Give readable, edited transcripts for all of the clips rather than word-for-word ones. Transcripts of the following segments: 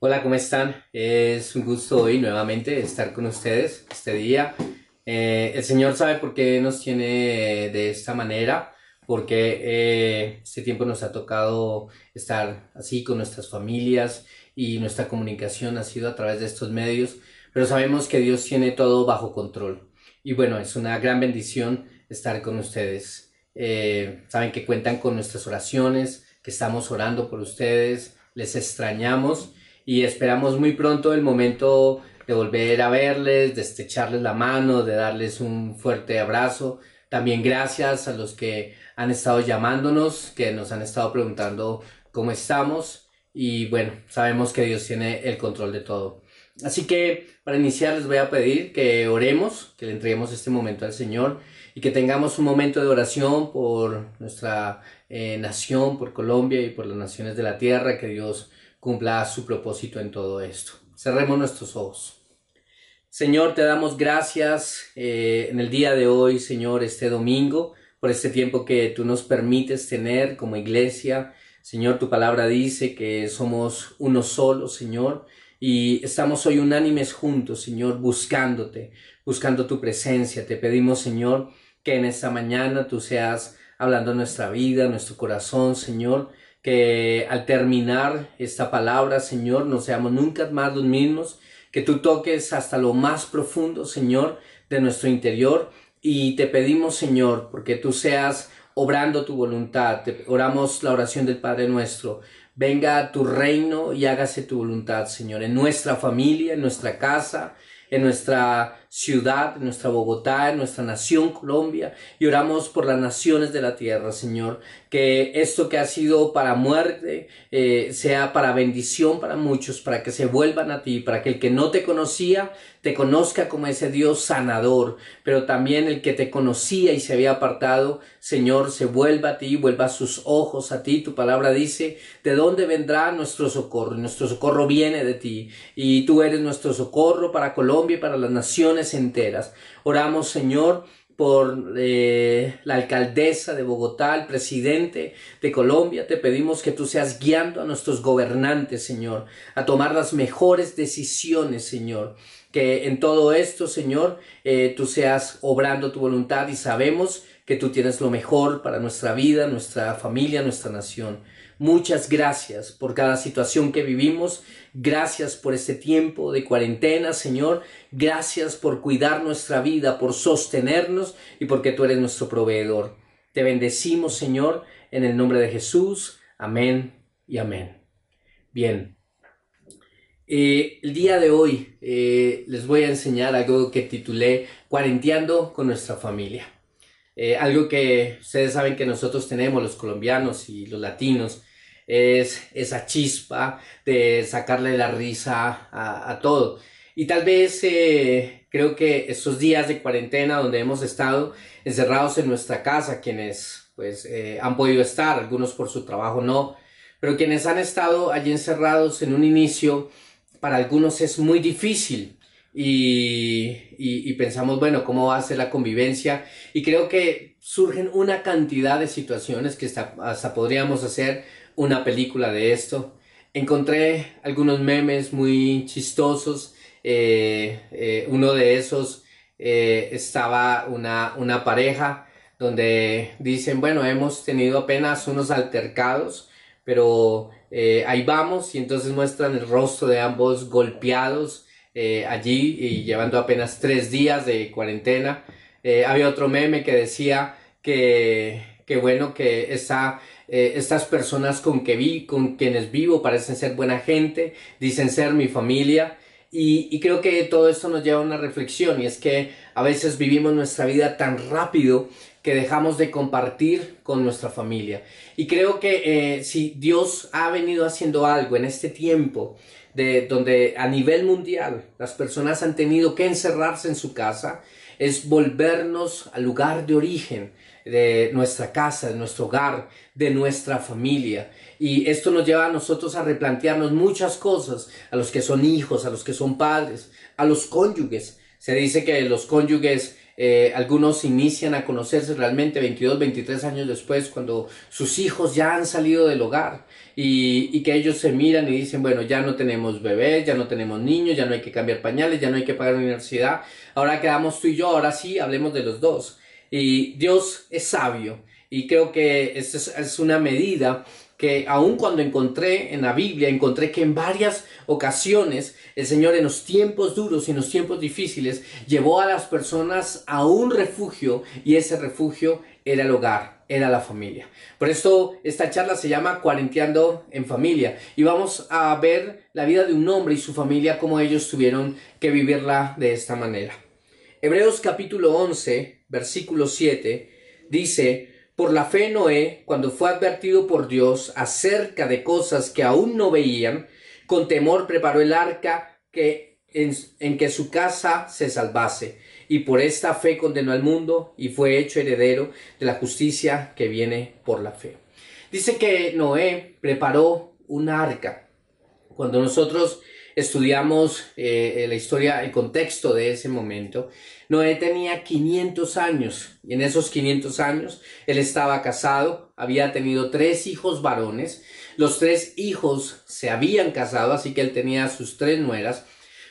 Hola, ¿cómo están? Es un gusto hoy nuevamente estar con ustedes este día. El Señor sabe por qué nos tiene de esta manera, porque este tiempo nos ha tocado estar así con nuestras familias y nuestra comunicación ha sido a través de estos medios, pero sabemos que Dios tiene todo bajo control. Y bueno, es una gran bendición estar con ustedes. Saben que cuentan con nuestras oraciones, que estamos orando por ustedes, les extrañamos y esperamos muy pronto el momento de volver a verles, de estrecharles la mano, de darles un fuerte abrazo. También gracias a los que han estado llamándonos, que nos han estado preguntando cómo estamos y bueno, sabemos que Dios tiene el control de todo. Así que para iniciar les voy a pedir que oremos, que le entreguemos este momento al Señor y que tengamos un momento de oración por nuestra nación, por Colombia y por las naciones de la tierra, que Dios cumpla su propósito en todo esto. Cerremos nuestros ojos. Señor, te damos gracias en el día de hoy, Señor, este domingo, por este tiempo que tú nos permites tener como iglesia. Señor, tu palabra dice que somos uno solo, Señor, y estamos hoy unánimes juntos, Señor, buscándote, buscando tu presencia. Te pedimos, Señor, que en esta mañana tú seas hablando nuestra vida, nuestro corazón, Señor, que al terminar esta palabra, Señor, no seamos nunca más los mismos, que tú toques hasta lo más profundo, Señor, de nuestro interior, y te pedimos, Señor, porque tú seas obrando tu voluntad. Oramos la oración del Padre nuestro. Venga a tu reino y hágase tu voluntad, Señor, en nuestra familia, en nuestra casa, en nuestra ciudad, en nuestra Bogotá, en nuestra nación Colombia, y oramos por las naciones de la tierra, Señor, que esto que ha sido para muerte sea para bendición para muchos, para que se vuelvan a ti, para que el que no te conocía te conozca como ese Dios sanador, pero también el que te conocía y se había apartado, Señor, se vuelva a ti, vuelva sus ojos a ti. Tu palabra dice, ¿de dónde vendrá nuestro socorro? Nuestro socorro viene de ti, y tú eres nuestro socorro para Colombia y para las naciones enteras. Oramos, Señor, por la alcaldesa de Bogotá, el presidente de Colombia. Te pedimos que tú seas guiando a nuestros gobernantes, Señor, a tomar las mejores decisiones, Señor. Que en todo esto, Señor, tú seas obrando tu voluntad, y sabemos que tú tienes lo mejor para nuestra vida, nuestra familia, nuestra nación. Muchas gracias por cada situación que vivimos. Gracias por este tiempo de cuarentena, Señor. Gracias por cuidar nuestra vida, por sostenernos y porque tú eres nuestro proveedor. Te bendecimos, Señor, en el nombre de Jesús. Amén y amén. Bien. El día de hoy les voy a enseñar algo que titulé Cuarenteando con nuestra familia. Algo que ustedes saben que nosotros tenemos, los colombianos y los latinos, es esa chispa de sacarle la risa a todo. Y tal vez creo que estos días de cuarentena donde hemos estado encerrados en nuestra casa, quienes pues han podido estar, algunos por su trabajo no, pero quienes han estado allí encerrados en un inicio, para algunos es muy difícil y pensamos, bueno, ¿cómo va a ser la convivencia? Y creo que surgen una cantidad de situaciones que hasta podríamos hacer una película de esto. Encontré algunos memes muy chistosos. Uno de esos estaba una pareja donde dicen, bueno, hemos tenido apenas unos altercados, pero ahí vamos, y entonces muestran el rostro de ambos golpeados allí y llevando apenas 3 días de cuarentena. Había otro meme que decía que bueno, que estas personas con quienes vivo parecen ser buena gente, dicen ser mi familia. Y creo que todo esto nos lleva a una reflexión, y es que a veces vivimos nuestra vida tan rápido que dejamos de compartir con nuestra familia. Y creo que si Dios ha venido haciendo algo en este tiempo, donde a nivel mundial las personas han tenido que encerrarse en su casa, es volvernos al lugar de origen de nuestra casa, de nuestro hogar, de nuestra familia. Y esto nos lleva a nosotros a replantearnos muchas cosas, a los que son hijos, a los que son padres, a los cónyuges. Se dice que los cónyuges Algunos inician a conocerse realmente 22, 23 años después, cuando sus hijos ya han salido del hogar y que ellos se miran y dicen, bueno, ya no tenemos bebés, ya no tenemos niños, ya no hay que cambiar pañales, ya no hay que pagar universidad, ahora quedamos tú y yo, ahora sí, hablemos de los dos. Y Dios es sabio y creo que esta es una medida que aun cuando encontré en la Biblia, encontré que en varias ocasiones el Señor en los tiempos duros y en los tiempos difíciles llevó a las personas a un refugio y ese refugio era el hogar, era la familia. Por esto esta charla se llama Cuarenteando en Familia y vamos a ver la vida de un hombre y su familia, cómo ellos tuvieron que vivirla de esta manera. Hebreos capítulo 11, versículo 7 dice: por la fe Noé, cuando fue advertido por Dios acerca de cosas que aún no veían, con temor preparó el arca en que su casa se salvase, y por esta fe condenó al mundo y fue hecho heredero de la justicia que viene por la fe. Dice que Noé preparó un arca. Cuando nosotros estudiamos la historia, el contexto de ese momento, Noé tenía 500 años y en esos 500 años él estaba casado, había tenido 3 hijos varones, los 3 hijos se habían casado, así que él tenía sus 3 nueras.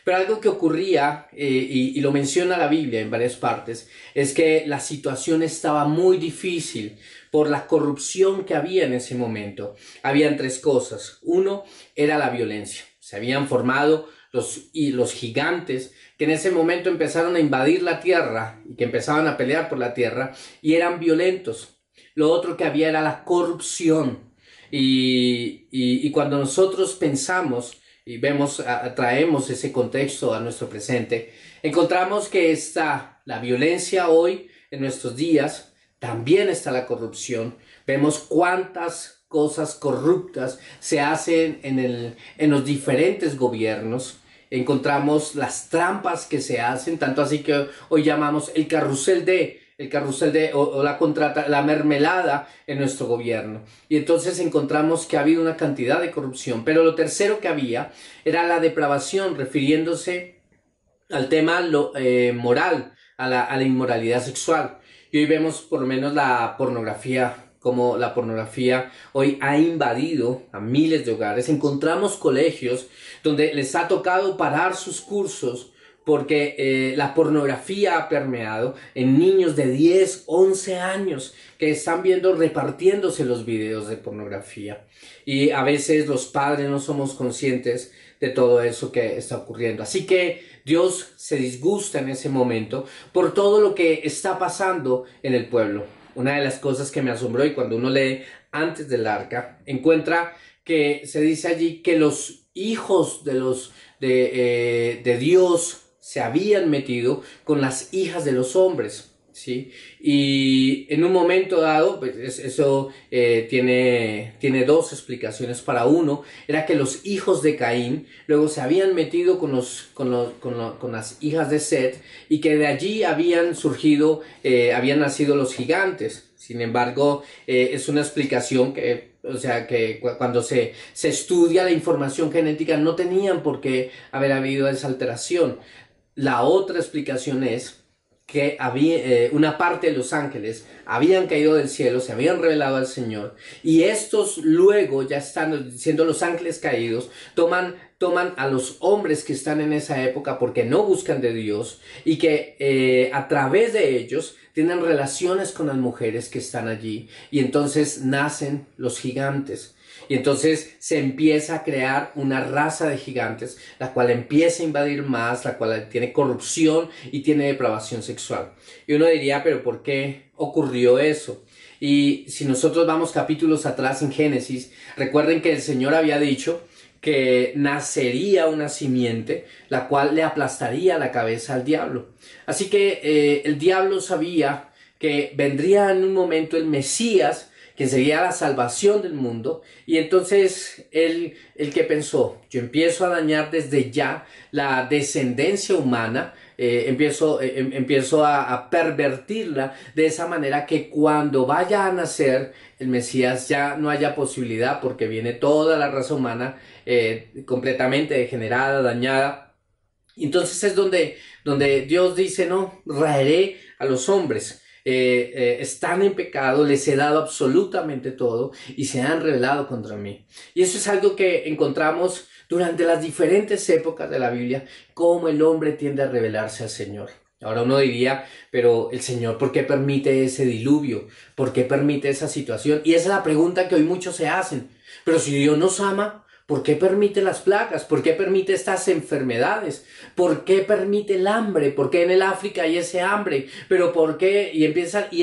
Pero algo que ocurría, y lo menciona la Biblia en varias partes, es que la situación estaba muy difícil por la corrupción que había en ese momento. Habían 3 cosas. Uno era la violencia. Se habían formado los gigantes que en ese momento empezaron a invadir la tierra y que empezaban a pelear por la tierra y eran violentos. Lo otro que había era la corrupción. Y cuando nosotros pensamos y traemos ese contexto a nuestro presente, encontramos que está la violencia hoy en nuestros días, también está la corrupción. Vemos cuántas cosas corruptas se hacen en los diferentes gobiernos. Encontramos las trampas que se hacen, tanto así que hoy llamamos el carrusel o la mermelada en nuestro gobierno. Y entonces encontramos que ha habido una cantidad de corrupción. Pero lo tercero que había era la depravación, refiriéndose al tema moral, a la inmoralidad sexual. Y hoy vemos por lo menos la pornografía, como la pornografía hoy ha invadido a miles de hogares. Encontramos colegios donde les ha tocado parar sus cursos porque la pornografía ha permeado en niños de 10, 11 años que están viendo repartiéndose los videos de pornografía. Y a veces los padres no somos conscientes de todo eso que está ocurriendo. Así que Dios se disgusta en ese momento por todo lo que está pasando en el pueblo. Una de las cosas que me asombró, y cuando uno lee antes del arca, encuentra que se dice allí que los hijos de Dios se habían metido con las hijas de los hombres, ¿sí? Y en un momento dado, pues eso tiene 2 explicaciones. Para uno, era que los hijos de Caín luego se habían metido con las hijas de Set y que de allí habían nacido los gigantes. Sin embargo, es una explicación que cuando se estudia la información genética no tenían por qué haber habido esa alteración. La otra explicación es que una parte de los ángeles habían caído del cielo, se habían revelado al Señor, y estos luego, ya están siendo los ángeles caídos, toman a los hombres que están en esa época porque no buscan de Dios, y que a través de ellos tienen relaciones con las mujeres que están allí, y entonces nacen los gigantes. Y entonces se empieza a crear una raza de gigantes, la cual empieza a invadir más, la cual tiene corrupción y tiene depravación sexual. Y uno diría, pero ¿por qué ocurrió eso? Y si nosotros vamos capítulos atrás en Génesis, recuerden que el Señor había dicho que nacería una simiente, la cual le aplastaría la cabeza al diablo. Así que el diablo sabía que vendría en un momento el Mesías, que sería la salvación del mundo, y entonces él que pensó, yo empiezo a dañar desde ya la descendencia humana, empiezo a pervertirla de esa manera que cuando vaya a nacer el Mesías ya no haya posibilidad, porque viene toda la raza humana completamente degenerada, dañada. Entonces es donde Dios dice, no, raeré a los hombres. Están en pecado, les he dado absolutamente todo y se han rebelado contra mí. Y eso es algo que encontramos durante las diferentes épocas de la Biblia, cómo el hombre tiende a rebelarse al Señor. Ahora uno diría, pero el Señor, ¿por qué permite ese diluvio? ¿Por qué permite esa situación? Y esa es la pregunta que hoy muchos se hacen. Pero si Dios nos ama, ¿por qué permite las plagas? ¿Por qué permite estas enfermedades? ¿Por qué permite el hambre? ¿Por qué en el África hay ese hambre? ¿Pero por qué? Y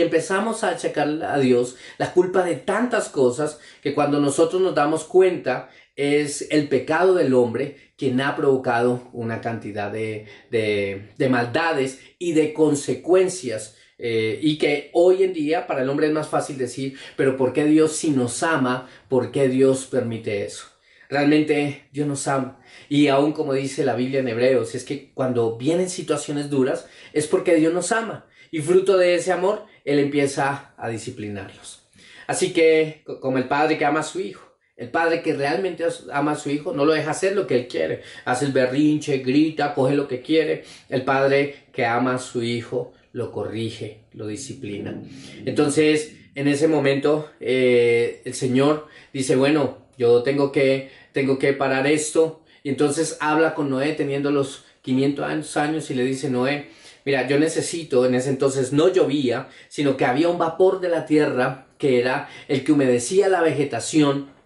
empezamos a achacar a Dios la culpa de tantas cosas que cuando nosotros nos damos cuenta es el pecado del hombre quien ha provocado una cantidad de maldades y de consecuencias. Y que hoy en día para el hombre es más fácil decir, pero ¿por qué Dios si nos ama? ¿Por qué Dios permite eso? Realmente Dios nos ama. Y aún como dice la Biblia en Hebreos, es que cuando vienen situaciones duras es porque Dios nos ama. Y fruto de ese amor, Él empieza a disciplinarlos. Así que, como el padre que ama a su hijo, el padre que realmente ama a su hijo no lo deja hacer lo que él quiere. Hace el berrinche, grita, coge lo que quiere. El padre que ama a su hijo lo corrige, lo disciplina. Entonces, en ese momento, el Señor dice, bueno, yo tengo que parar esto. Y entonces habla con Noé teniendo los 500 años y le dice, Noé, mira, yo necesito, en ese entonces no llovía, sino que había un vapor de la tierra que era el que humedecía la vegetación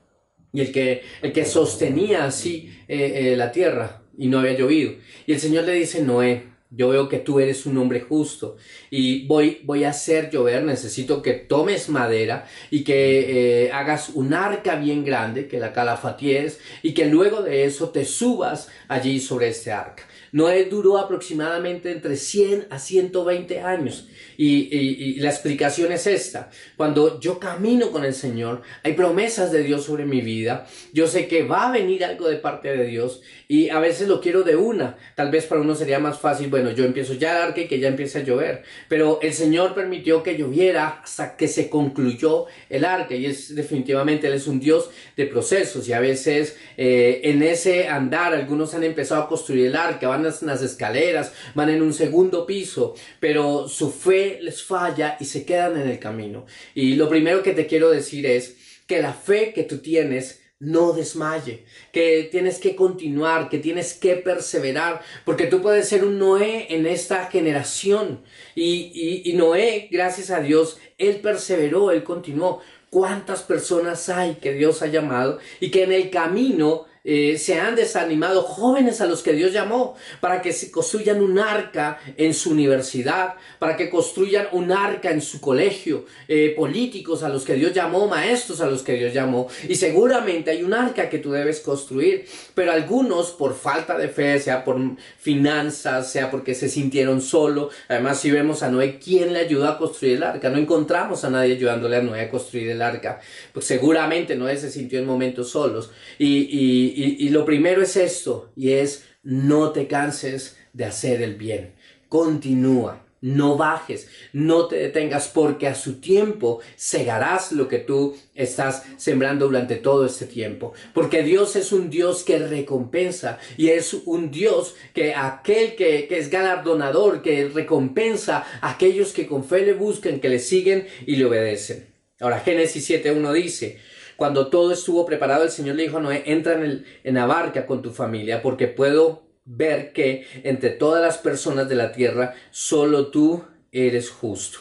y el que sostenía así la tierra y no había llovido. Y el Señor le dice, Noé, yo veo que tú eres un hombre justo y voy a hacer llover, necesito que tomes madera y que hagas un arca bien grande, que la calafaties y que luego de eso te subas allí sobre este arca. Noé duró aproximadamente entre 100 a 120 años y la explicación es esta. Cuando yo camino con el Señor, hay promesas de Dios sobre mi vida. Yo sé que va a venir algo de parte de Dios y a veces lo quiero de una. Tal vez para uno sería más fácil, bueno, yo empiezo ya el arca y que ya empiece a llover. Pero el Señor permitió que lloviera hasta que se concluyó el arca y definitivamente Él es un Dios de procesos y a veces en ese andar algunos han empezado a construir el arca, van en las escaleras, van en un segundo piso, pero su fe les falla y se quedan en el camino. Y lo primero que te quiero decir es que la fe que tú tienes no desmaye, que tienes que continuar, que tienes que perseverar, porque tú puedes ser un Noé en esta generación. Y Noé, gracias a Dios, él perseveró, él continuó. ¿Cuántas personas hay que Dios ha llamado y que en el camino se han desanimado, jóvenes a los que Dios llamó para que se construyan un arca en su universidad, para que construyan un arca en su colegio, políticos a los que Dios llamó, maestros a los que Dios llamó, y seguramente hay un arca que tú debes construir, pero algunos por falta de fe, sea por finanzas, sea porque se sintieron solos. Además, si vemos a Noé, ¿quién le ayudó a construir el arca? No encontramos a nadie ayudándole a Noé a construir el arca, pues seguramente Noé se sintió en momentos solos y lo primero es esto, y es no te canses de hacer el bien. Continúa, no bajes, no te detengas, porque a su tiempo segarás lo que tú estás sembrando durante todo este tiempo. Porque Dios es un Dios que recompensa y es un Dios que aquel que es galardonador, que recompensa a aquellos que con fe le buscan, que le siguen y le obedecen. Ahora, Génesis 7:1 dice: cuando todo estuvo preparado, el Señor le dijo a Noé, entra en la barca con tu familia, porque puedo ver que entre todas las personas de la tierra, solo tú eres justo.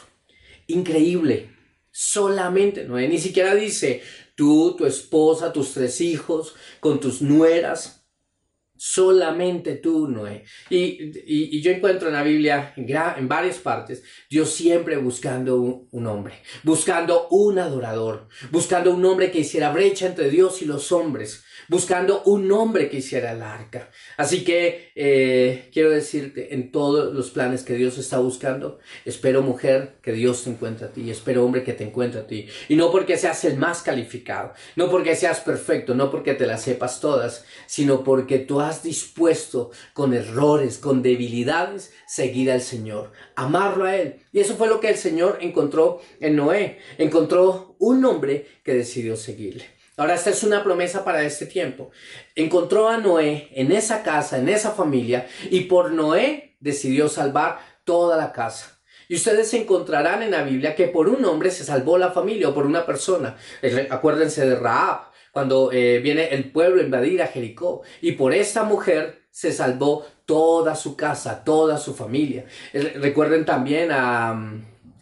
Increíble. Solamente Noé, ni siquiera dice tú, tu esposa, tus 3 hijos, con tus nueras. Solamente tú, Noé. Y yo encuentro en la Biblia, en varias partes, Dios siempre buscando un hombre, buscando un adorador, buscando un hombre que hiciera brecha entre Dios y los hombres, buscando un hombre que hiciera el arca. Así que quiero decirte, en todos los planes que Dios está buscando, espero, mujer, que Dios te encuentre a ti, espero, hombre, que te encuentre a ti. Y no porque seas el más calificado, no porque seas perfecto, no porque te las sepas todas, sino porque tú has dispuesto, con errores, con debilidades, seguir al Señor, amarlo a Él. Y eso fue lo que el Señor encontró en Noé. Encontró un hombre que decidió seguirle. Ahora, esta es una promesa para este tiempo. Encontró a Noé en esa casa, en esa familia, y por Noé decidió salvar toda la casa. Y ustedes encontrarán en la Biblia que por un hombre se salvó la familia o por una persona. Acuérdense de Rahab, cuando viene el pueblo a invadir a Jericó. Y por esta mujer se salvó toda su casa, toda su familia. Recuerden también a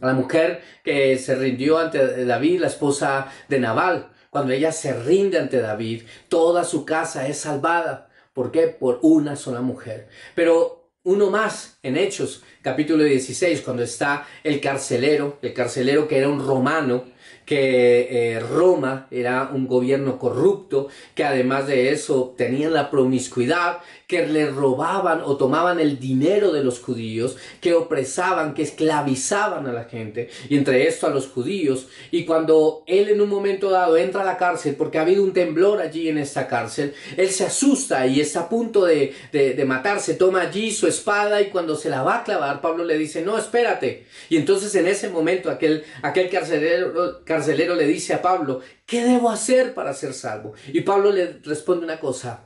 la mujer que se rindió ante David, la esposa de Nabal. Cuando ella se rinde ante David, toda su casa es salvada. ¿Por qué? Por una sola mujer. Pero uno más en Hechos, capítulo 16, cuando está el carcelero que era un romano, que Roma era un gobierno corrupto, que además de eso tenían la promiscuidad, que le robaban o tomaban el dinero de los judíos, que opresaban, que esclavizaban a la gente, y entre esto a los judíos. Y cuando él en un momento dado entra a la cárcel, porque ha habido un temblor allí en esta cárcel, él se asusta y está a punto de matarse, toma allí su espada, y cuando se la va a clavar, Pablo le dice, no, espérate. Y entonces en ese momento aquel carcelero le dice a Pablo, ¿qué debo hacer para ser salvo? Y Pablo le responde una cosa,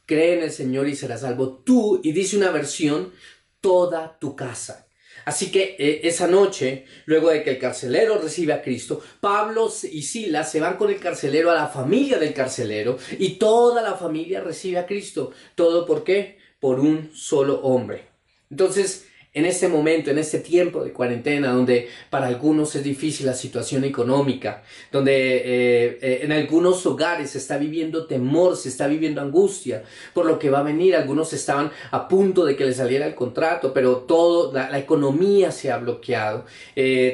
cree en el Señor y serás salvo tú, y dice una versión, toda tu casa. Así que esa noche, luego de que el carcelero recibe a Cristo, Pablo y Silas se van con el carcelero a la familia del carcelero, y toda la familia recibe a Cristo. ¿Todo por qué? Por un solo hombre. Entonces, en este momento, en este tiempo de cuarentena, donde para algunos es difícil la situación económica, donde en algunos hogares se está viviendo temor, se está viviendo angustia por lo que va a venir. Algunos estaban a punto de que les saliera el contrato, pero la economía se ha bloqueado.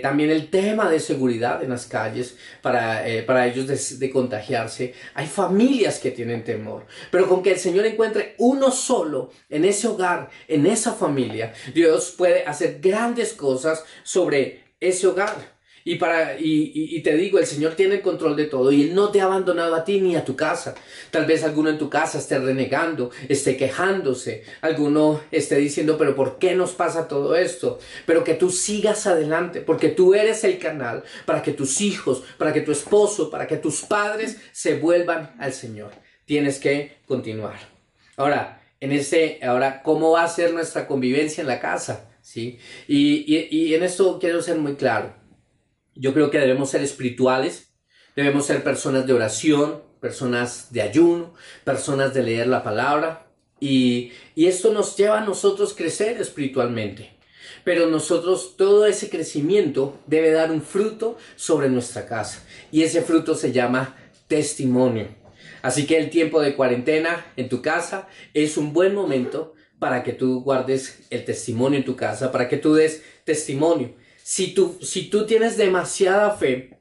También el tema de seguridad en las calles para ellos de contagiarse. Hay familias que tienen temor, pero con que el Señor encuentre uno solo en ese hogar, en esa familia, Dios puede hacer grandes cosas sobre ese hogar. Y te digo, el Señor tiene el control de todo, y Él no te ha abandonado a ti ni a tu casa. Tal vez alguno en tu casa esté renegando, esté quejándose, alguno esté diciendo, pero ¿por qué nos pasa todo esto? Pero que tú sigas adelante, porque tú eres el canal para que tus hijos, para que tu esposo, para que tus padres se vuelvan al Señor. Tienes que continuar. Ahora, ¿cómo va a ser nuestra convivencia en la casa? ¿Sí? Y en esto quiero ser muy claro. Yo creo que debemos ser espirituales, debemos ser personas de oración, personas de ayuno, personas de leer la palabra, y esto nos lleva a nosotros crecer espiritualmente. Pero todo ese crecimiento debe dar un fruto sobre nuestra casa, y ese fruto se llama testimonio. Así que el tiempo de cuarentena en tu casa es un buen momento para que tú guardes el testimonio en tu casa, para que tú des testimonio. Si tú tienes demasiada fe,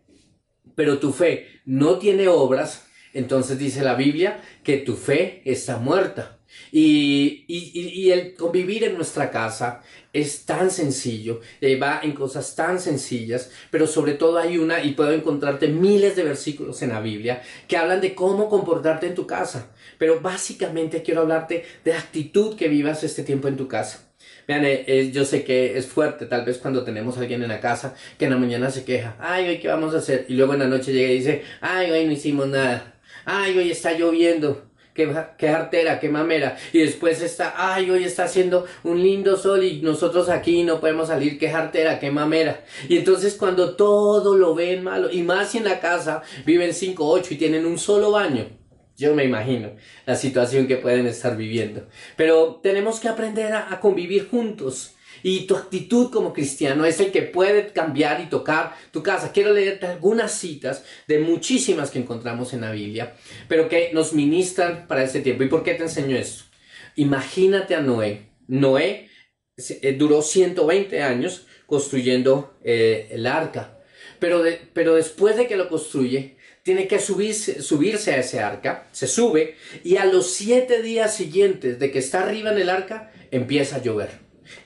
pero tu fe no tiene obras, entonces dice la Biblia que tu fe está muerta. Y el convivir en nuestra casa es tan sencillo, va en cosas tan sencillas, pero sobre todo y puedo encontrarte miles de versículos en la Biblia que hablan de cómo comportarte en tu casa. Pero básicamente quiero hablarte de la actitud que vivas este tiempo en tu casa. Vean, yo sé que es fuerte tal vez cuando tenemos a alguien en la casa que en la mañana se queja, ay, hoy qué vamos a hacer, y luego en la noche llega y dice, ay, hoy no hicimos nada, ay, hoy está lloviendo, qué jartera, qué mamera, y después ay, hoy está haciendo un lindo sol y nosotros aquí no podemos salir, qué jartera, qué mamera. Y entonces cuando todo lo ven malo, y más si en la casa viven 5 o 8 y tienen un solo baño, yo me imagino la situación que pueden estar viviendo. Pero tenemos que aprender a convivir juntos. Y tu actitud como cristiano es el que puede cambiar y tocar tu casa. Quiero leerte algunas citas de muchísimas que encontramos en la Biblia, pero que nos ministran para este tiempo. ¿Y por qué te enseño esto? Imagínate a Noé. Noé duró 120 años construyendo el arca. Pero después de que lo construye, tiene que subirse a ese arca, se sube, y a los 7 días siguientes de que está arriba en el arca, empieza a llover.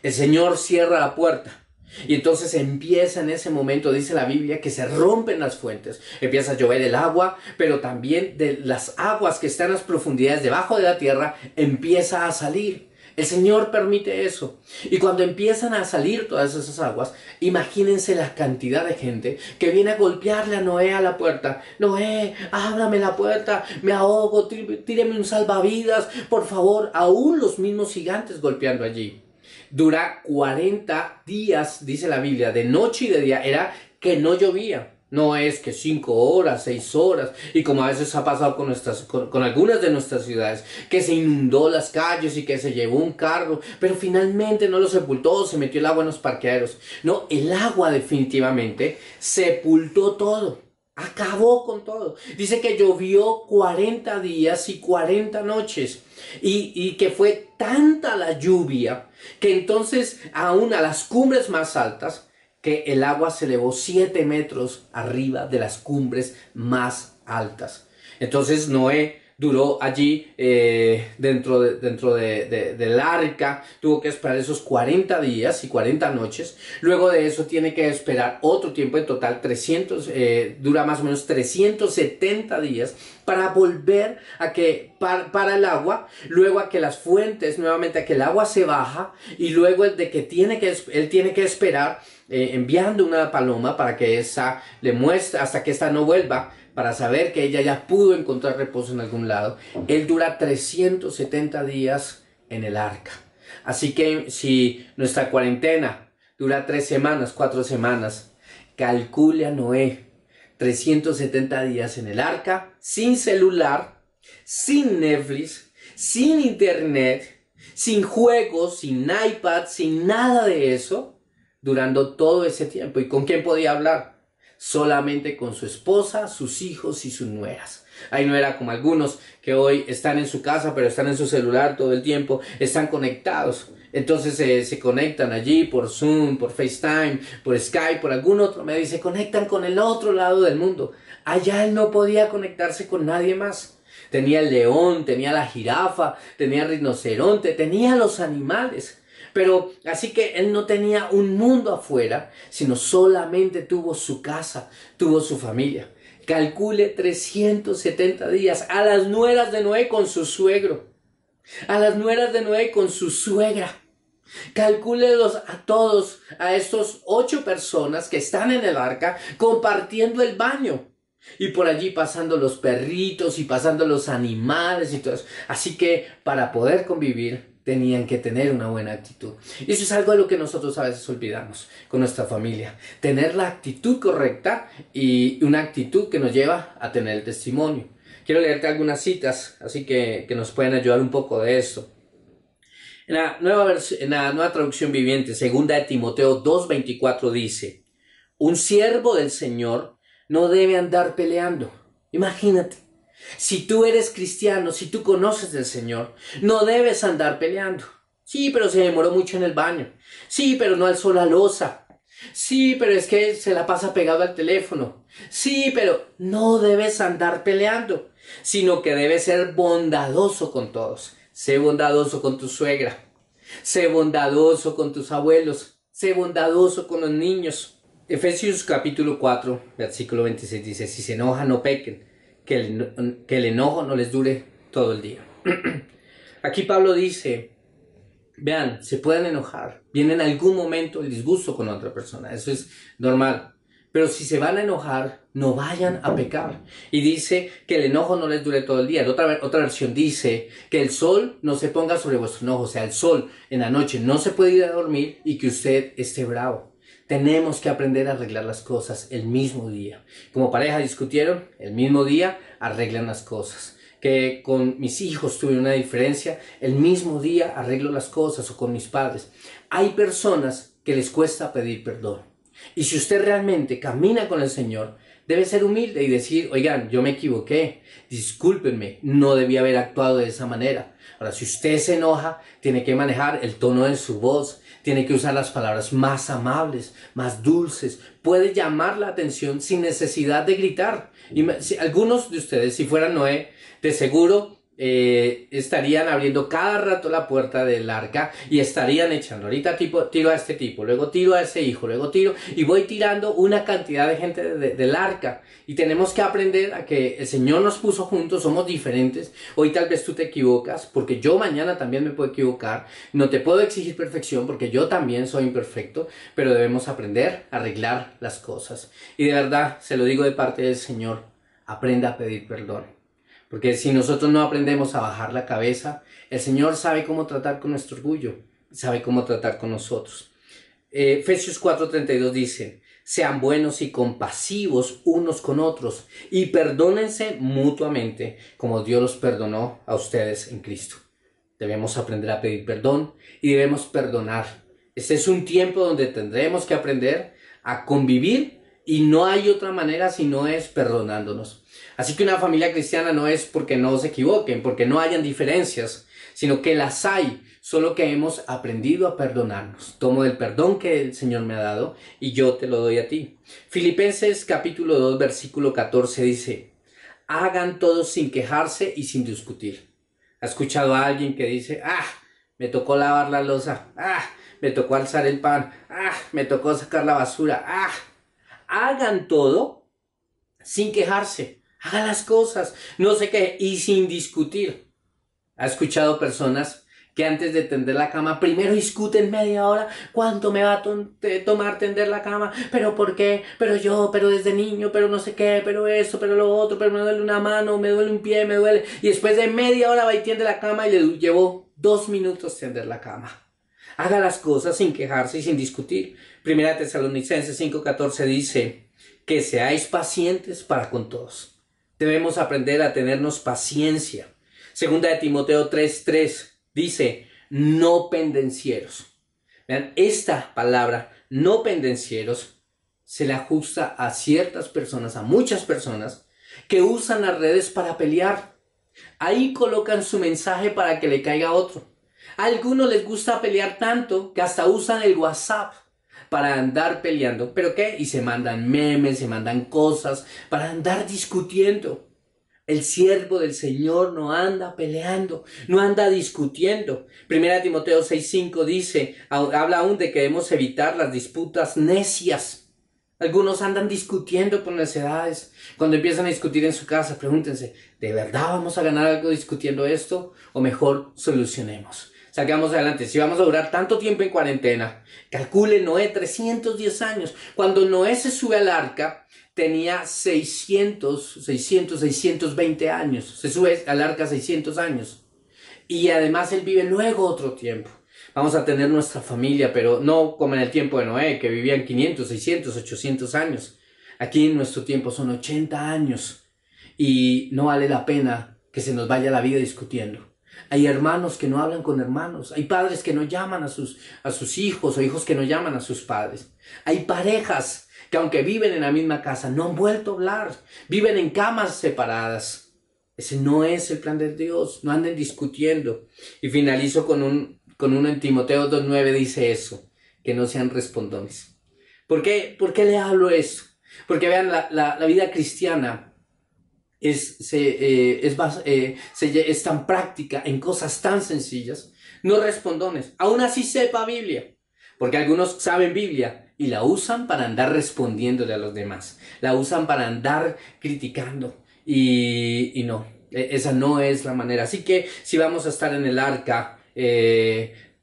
El Señor cierra la puerta, y entonces empieza en ese momento, dice la Biblia, que se rompen las fuentes, empieza a llover el agua, pero también de las aguas que están en las profundidades debajo de la tierra, empieza a salir. El Señor permite eso. Y cuando empiezan a salir todas esas aguas, imagínense la cantidad de gente que viene a golpearle a Noé a la puerta. Noé, ábrame la puerta, me ahogo, tíreme un salvavidas, por favor. Aún los mismos gigantes golpeando allí. Dura 40 días, dice la Biblia, de noche y de día. Era que no llovía. No es que 5 horas, 6 horas, y como a veces ha pasado con algunas de nuestras ciudades, que se inundó las calles y que se llevó un carro, pero finalmente no lo sepultó, se metió el agua en los parqueaderos. No, el agua definitivamente sepultó todo, acabó con todo. Dice que llovió 40 días y 40 noches, y que fue tanta la lluvia, que entonces aún a las cumbres más altas, que el agua se elevó 7 metros arriba de las cumbres más altas. Entonces Noé duró allí dentro del arca, tuvo que esperar esos 40 días y 40 noches. Luego de eso tiene que esperar otro tiempo, en total dura más o menos 370 días para volver a que para el agua, luego a que las fuentes, nuevamente a que el agua se baja, y luego él tiene que esperar enviando una paloma para que esa le muestre hasta que esta no vuelva, para saber que ella ya pudo encontrar reposo en algún lado. Él dura 370 días en el arca. Así que si nuestra cuarentena dura 3 semanas, 4 semanas, calcule a Noé 370 días en el arca, sin celular, sin Netflix, sin internet, sin juegos, sin iPad, sin nada de eso, durando todo ese tiempo. ¿Y con quién podía hablar? Solamente con su esposa, sus hijos y sus nueras. Ahí no era como algunos que hoy están en su casa, pero están en su celular todo el tiempo, están conectados. Entonces se conectan allí por Zoom, por FaceTime, por Skype, por algún otro medio, y se conectan con el otro lado del mundo. Allá él no podía conectarse con nadie más. Tenía el león, tenía la jirafa, tenía el rinoceronte, tenía los animales. Pero así que él no tenía un mundo afuera, sino solamente tuvo su casa, tuvo su familia. Calcule 370 días a las nueras de Noé con su suegro, a las nueras de Noé con su suegra. Calcúlelos a todos, a estos 8 personas que están en el arca compartiendo el baño. Y por allí pasando los perritos y pasando los animales y todo eso. Así que para poder convivir tenían que tener una buena actitud. Y eso es algo de lo que nosotros a veces olvidamos con nuestra familia. Tener la actitud correcta y una actitud que nos lleva a tener el testimonio. Quiero leerte algunas citas, así que nos pueden ayudar un poco de esto. En la nueva traducción viviente, 2 de Timoteo 2:24 dice: un siervo del Señor no debe andar peleando. Imagínate. Si tú eres cristiano, si tú conoces del Señor, no debes andar peleando. Sí, pero se demoró mucho en el baño. Sí, pero no alzó la loza. Sí, pero es que se la pasa pegado al teléfono. Sí, pero no debes andar peleando, sino que debes ser bondadoso con todos. Sé bondadoso con tu suegra. Sé bondadoso con tus abuelos. Sé bondadoso con los niños. Efesios capítulo 4, versículo 26 dice: si se enojan, no pequen. Que el enojo no les dure todo el día. Aquí Pablo dice, vean, se pueden enojar, viene en algún momento el disgusto con otra persona, eso es normal, pero si se van a enojar, no vayan a pecar. Y dice que el enojo no les dure todo el día. Otra versión dice que el sol no se ponga sobre vuestro enojo, o sea, el sol en la noche no se puede ir a dormir y que usted esté bravo. Tenemos que aprender a arreglar las cosas el mismo día. Como pareja discutieron, el mismo día arreglan las cosas. Que con mis hijos tuve una diferencia, el mismo día arreglo las cosas, o con mis padres. Hay personas que les cuesta pedir perdón. Y si usted realmente camina con el Señor, debe ser humilde y decir, oigan, yo me equivoqué, discúlpenme, no debía haber actuado de esa manera. Ahora, si usted se enoja, tiene que manejar el tono de su voz, tiene que usar las palabras más amables, más dulces, puede llamar la atención sin necesidad de gritar. Y algunos de ustedes, si fuera Noé, de seguro estarían abriendo cada rato la puerta del arca y estarían echando. Ahorita tiro a este tipo, luego tiro a ese hijo, luego tiro y voy tirando una cantidad de gente del arca. Y tenemos que aprender a que el Señor nos puso juntos, somos diferentes. Hoy tal vez tú te equivocas, porque yo mañana también me puedo equivocar. No te puedo exigir perfección, porque yo también soy imperfecto, pero debemos aprender a arreglar las cosas. Y de verdad, se lo digo de parte del Señor, aprenda a pedir perdón. Porque si nosotros no aprendemos a bajar la cabeza, el Señor sabe cómo tratar con nuestro orgullo, sabe cómo tratar con nosotros. Efesios 4:32 dice, sean buenos y compasivos unos con otros y perdónense mutuamente como Dios los perdonó a ustedes en Cristo. Debemos aprender a pedir perdón y debemos perdonar. Este es un tiempo donde tendremos que aprender a convivir y no hay otra manera si no es perdonándonos. Así que una familia cristiana no es porque no se equivoquen, porque no hayan diferencias, sino que las hay, solo que hemos aprendido a perdonarnos. Tomo el perdón que el Señor me ha dado y yo te lo doy a ti. Filipenses capítulo 2 versículo 14 dice, hagan todo sin quejarse y sin discutir. ¿Ha escuchado a alguien que dice, me tocó lavar la loza, me tocó alzar el pan, me tocó sacar la basura, hagan todo sin quejarse, hagan las cosas, no se quejen y sin discutir. ¿Ha escuchado personas que antes de tender la cama primero discuten media hora? ¿Cuánto me va a tomar tender la cama? ¿Pero por qué? ¿Pero yo? ¿Pero desde niño? ¿Pero no sé qué? ¿Pero esto? ¿Pero lo otro? ¿Pero me duele una mano? ¿Me duele un pie? ¿Me duele? Y después de media hora va y tiende la cama y le llevó 2 minutos tender la cama. Haga las cosas sin quejarse y sin discutir. Primera Tesalonicenses 5:14 dice que seáis pacientes para con todos. Debemos aprender a tenernos paciencia. Segunda de Timoteo 3:3 dice, no pendencieros. Vean, esta palabra, no pendencieros, se le ajusta a ciertas personas, a muchas personas, que usan las redes para pelear. Ahí colocan su mensaje para que le caiga a otro. A algunos les gusta pelear tanto que hasta usan el WhatsApp para andar peleando. ¿Pero qué? Y se mandan memes, se mandan cosas para andar discutiendo. El siervo del Señor no anda peleando, no anda discutiendo. Primera Timoteo 6:5 dice, habla aún de que debemos evitar las disputas necias. Algunos andan discutiendo por necedades. Cuando empiezan a discutir en su casa, pregúntense, ¿de verdad vamos a ganar algo discutiendo esto? O mejor, solucionemos. Salgamos adelante. Si vamos a durar tanto tiempo en cuarentena, calcule Noé 310 años. Cuando Noé se sube al arca, tenía 620 años. Se sube al arca 600 años. Y además él vive luego otro tiempo. Vamos a tener nuestra familia, pero no como en el tiempo de Noé, que vivían 500, 600, 800 años. Aquí en nuestro tiempo son 80 años. Y no vale la pena que se nos vaya la vida discutiendo. Hay hermanos que no hablan con hermanos. Hay padres que no llaman a sus hijos o hijos que no llaman a sus padres. Hay parejas que aunque viven en la misma casa no han vuelto a hablar. Viven en camas separadas. Ese no es el plan de Dios. No anden discutiendo. Y finalizo con uno en Timoteo 2:9 dice eso. Que no sean respondones. ¿Por qué le hablo esto? Porque vean, la vida cristiana es tan práctica en cosas tan sencillas, no respondones, aún así sepa Biblia, porque algunos saben Biblia y la usan para andar respondiéndole a los demás, la usan para andar criticando y no, esa no es la manera. Así que si vamos a estar en el arca,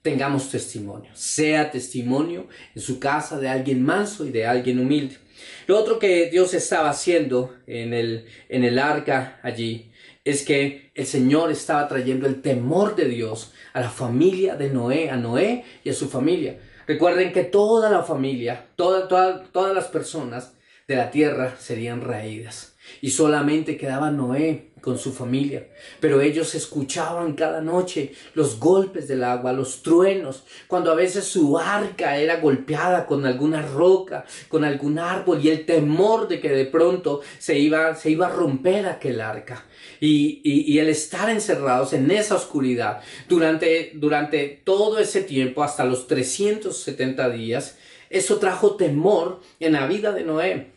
tengamos testimonio, sea testimonio en su casa de alguien manso y de alguien humilde. Lo otro que Dios estaba haciendo en el arca allí es que el Señor estaba trayendo el temor de Dios a la familia de Noé, a Noé y a su familia. Recuerden que toda la familia, todas las personas de la tierra serían raídas y solamente quedaba Noé con su familia. Pero ellos escuchaban cada noche los golpes del agua, los truenos, cuando a veces su arca era golpeada con alguna roca, con algún árbol, y el temor de que de pronto se iba a romper aquel arca. Y el estar encerrados en esa oscuridad durante todo ese tiempo, hasta los 370 días, eso trajo temor en la vida de Noé.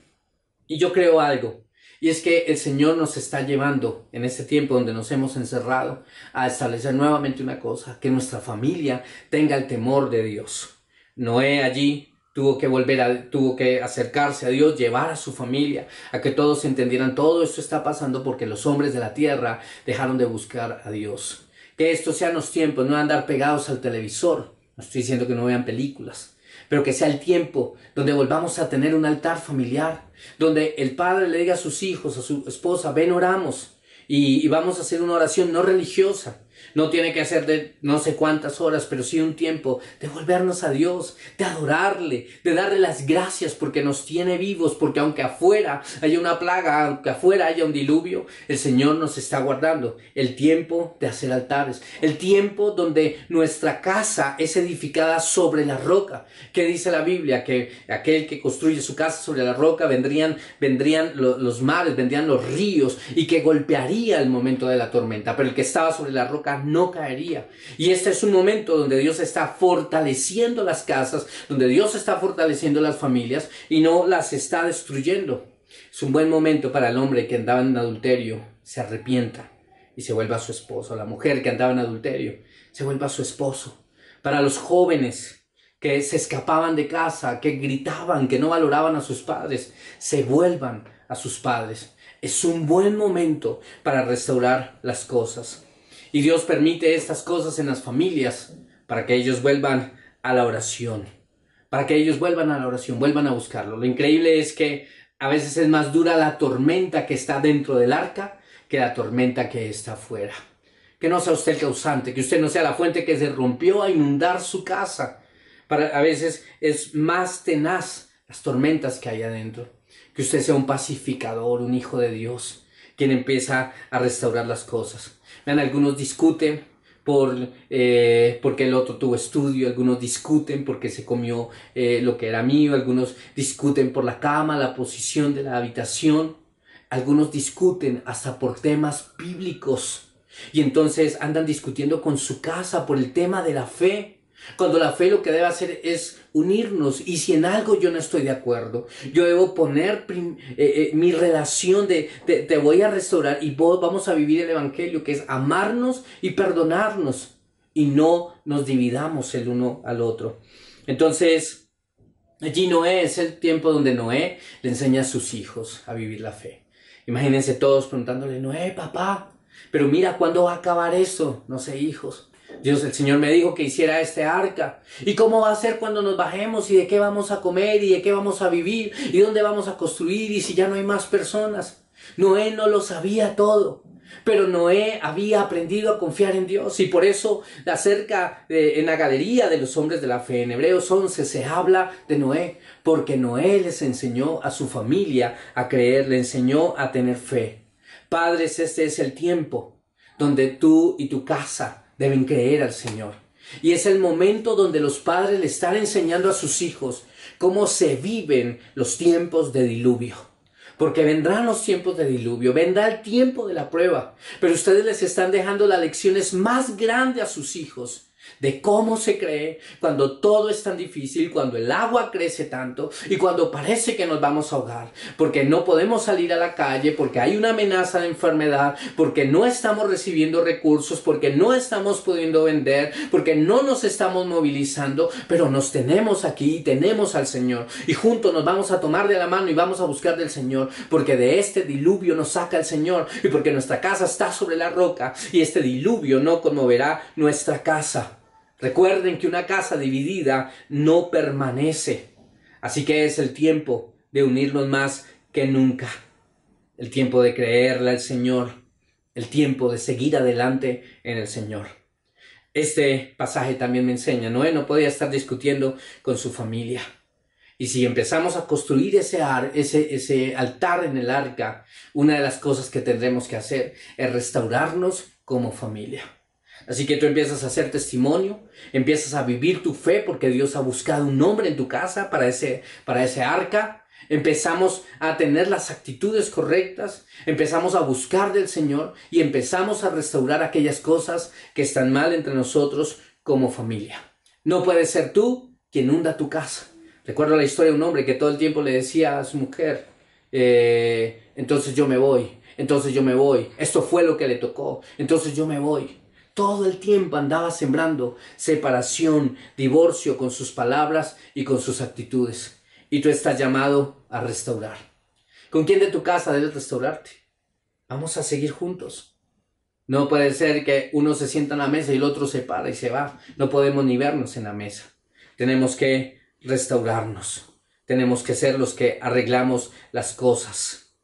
Y yo creo algo, Y es que el Señor nos está llevando en este tiempo donde nos hemos encerrado a establecer nuevamente una cosa, que nuestra familia tenga el temor de Dios. Noé allí tuvo que acercarse a Dios, llevar a su familia, a que todos entendieran todo esto está pasando porque los hombres de la tierra dejaron de buscar a Dios. Que estos sean los tiempos, no andar pegados al televisor. No estoy diciendo que no vean películas, pero que sea el tiempo donde volvamos a tener un altar familiar, donde el padre le diga a sus hijos, a su esposa, ven, oramos, y vamos a hacer una oración no religiosa. No tiene que ser de no sé cuántas horas, pero sí un tiempo de volvernos a Dios, de adorarle, de darle las gracias porque nos tiene vivos, porque aunque afuera haya una plaga, aunque afuera haya un diluvio, el Señor nos está guardando. El tiempo de hacer altares, el tiempo donde nuestra casa es edificada sobre la roca. ¿Qué dice la Biblia? Que aquel que construye su casa sobre la roca vendrían los mares, vendrían los ríos y que golpearía el momento de la tormenta, pero el que estaba sobre la roca no caería. Y este es un momento donde Dios está fortaleciendo las casas, donde Dios está fortaleciendo las familias y no las está destruyendo. Es un buen momento para el hombre que andaba en adulterio, se arrepienta y se vuelva su esposo. La mujer que andaba en adulterio, se vuelva su esposo. Para los jóvenes que se escapaban de casa, que gritaban, que no valoraban a sus padres, se vuelvan a sus padres. Es un buen momento para restaurar las cosas. Y Dios permite estas cosas en las familias para que ellos vuelvan a la oración. Para que ellos vuelvan a la oración, vuelvan a buscarlo. Lo increíble es que a veces es más dura la tormenta que está dentro del arca que la tormenta que está afuera. Que no sea usted el causante, que usted no sea la fuente que se rompió a inundar su casa. A veces es más tenaz las tormentas que hay adentro. Que usted sea un pacificador, un hijo de Dios, quien empieza a restaurar las cosas. Vean, algunos discuten porque el otro tuvo estudio, algunos discuten porque se comió lo que era mío, algunos discuten por la cama, la posición de la habitación, algunos discuten hasta por temas bíblicos y entonces andan discutiendo con su casa por el tema de la fe. Cuando la fe lo que debe hacer es unirnos, y si en algo yo no estoy de acuerdo, yo debo poner mi relación de te voy a restaurar y vamos a vivir el evangelio, que es amarnos y perdonarnos y no nos dividamos el uno al otro. Entonces allí Noé es el tiempo donde Noé le enseña a sus hijos a vivir la fe. Imagínense todos preguntándole: Noé, papá, pero mira, ¿cuándo va a acabar esto? No sé, hijos. Dios, el Señor me dijo que hiciera este arca. ¿Y cómo va a ser cuando nos bajemos? ¿Y de qué vamos a comer? ¿Y de qué vamos a vivir? ¿Y dónde vamos a construir? ¿Y si ya no hay más personas? Noé no lo sabía todo. Pero Noé había aprendido a confiar en Dios. Y por eso en la galería de los hombres de la fe, en Hebreos 11, se habla de Noé. Porque Noé les enseñó a su familia a creer, le enseñó a tener fe. Padres, este es el tiempo donde tú y tu casa deben creer al Señor. Y es el momento donde los padres le están enseñando a sus hijos cómo se viven los tiempos de diluvio. Porque vendrán los tiempos de diluvio, vendrá el tiempo de la prueba. Pero ustedes les están dejando las lecciones más grandes a sus hijos de cómo se cree cuando todo es tan difícil, cuando el agua crece tanto y cuando parece que nos vamos a ahogar, porque no podemos salir a la calle, porque hay una amenaza de enfermedad, porque no estamos recibiendo recursos, porque no estamos pudiendo vender, porque no nos estamos movilizando, pero nos tenemos aquí y tenemos al Señor y juntos nos vamos a tomar de la mano y vamos a buscar del Señor, porque de este diluvio nos saca el Señor y porque nuestra casa está sobre la roca y este diluvio no conmoverá nuestra casa. Recuerden que una casa dividida no permanece. Así que es el tiempo de unirnos más que nunca. El tiempo de creerle al Señor. El tiempo de seguir adelante en el Señor. Este pasaje también me enseña. Noé no podía estar discutiendo con su familia. Y si empezamos a construir ese altar en el arca, una de las cosas que tendremos que hacer es restaurarnos como familia. Así que tú empiezas a hacer testimonio, empiezas a vivir tu fe porque Dios ha buscado un hombre en tu casa para ese arca. Empezamos a tener las actitudes correctas, empezamos a buscar del Señor y empezamos a restaurar aquellas cosas que están mal entre nosotros como familia. No puedes ser tú quien hunda tu casa. Recuerdo la historia de un hombre que todo el tiempo le decía a su mujer, entonces yo me voy, entonces yo me voy, esto fue lo que le tocó, entonces yo me voy. Todo el tiempo andaba sembrando separación, divorcio con sus palabras y con sus actitudes. Y tú estás llamado a restaurar. ¿Con quién de tu casa debes restaurarte? Vamos a seguir juntos. No puede ser que uno se sienta en la mesa y el otro se para y se va. No podemos ni vernos en la mesa. Tenemos que restaurarnos. Tenemos que ser los que arreglamos las cosas.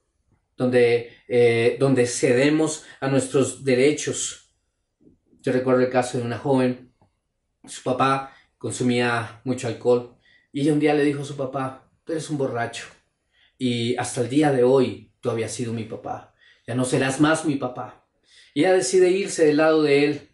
Donde cedemos a nuestros derechos. Yo recuerdo el caso de una joven. Su papá consumía mucho alcohol. Y ella un día le dijo a su papá: tú eres un borracho. Y hasta el día de hoy tú habías sido mi papá. Ya no serás más mi papá. Y ella decide irse del lado de él.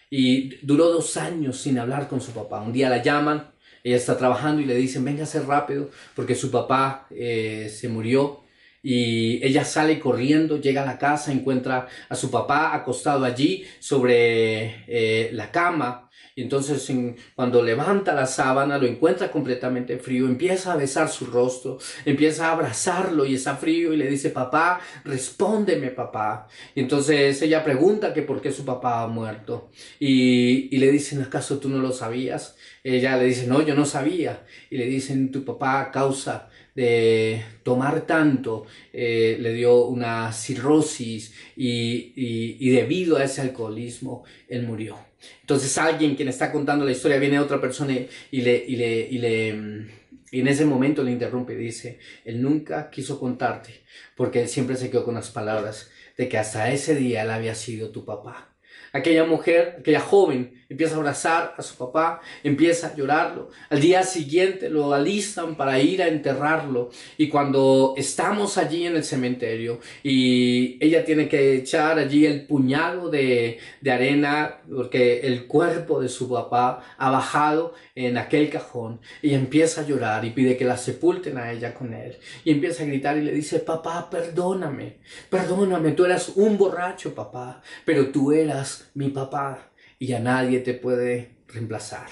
Y duró 2 años sin hablar con su papá. Un día la llaman, ella está trabajando y le dicen: venga a ser rápido porque su papá se murió. Y ella sale corriendo, llega a la casa, encuentra a su papá acostado allí sobre la cama. Y entonces cuando levanta la sábana lo encuentra completamente frío, empieza a besar su rostro, empieza a abrazarlo y está frío y le dice: papá, respóndeme, papá. Y entonces ella pregunta que por qué su papá ha muerto y le dicen: ¿acaso tú no lo sabías? Ella le dice: no, yo no sabía. Y le dicen: tu papá, a causa de tomar tanto, le dio una cirrosis y debido a ese alcoholismo él murió. Entonces alguien quien está contando la historia, viene otra persona y en ese momento le interrumpe y dice: él nunca quiso contarte porque él siempre se quedó con las palabras de que hasta ese día él había sido tu papá. Aquella mujer, aquella joven, empieza a abrazar a su papá, empieza a llorarlo. Al día siguiente lo alistan para ir a enterrarlo. Y cuando estamos allí en el cementerio y ella tiene que echar allí el puñado de arena porque el cuerpo de su papá ha bajado en aquel cajón, ella empieza a llorar y pide que la sepulten a ella con él. Y empieza a gritar y le dice: papá, perdóname, perdóname, tú eras un borracho, papá, pero tú eras mi papá y a nadie te puede reemplazar.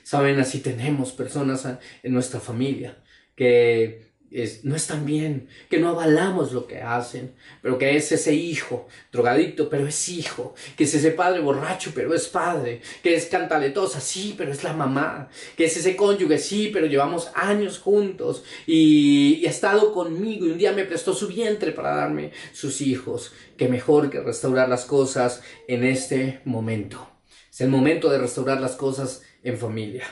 Saben, así tenemos personas en nuestra familia que no están bien, que no avalamos lo que hacen, pero que es ese hijo drogadicto, pero es hijo, que es ese padre borracho, pero es padre, que es cantaletosa, sí, pero es la mamá, que es ese cónyuge, sí, pero llevamos años juntos y ha estado conmigo y un día me prestó su vientre para darme sus hijos. Que mejor que restaurar las cosas en este momento. Es el momento de restaurar las cosas en familia.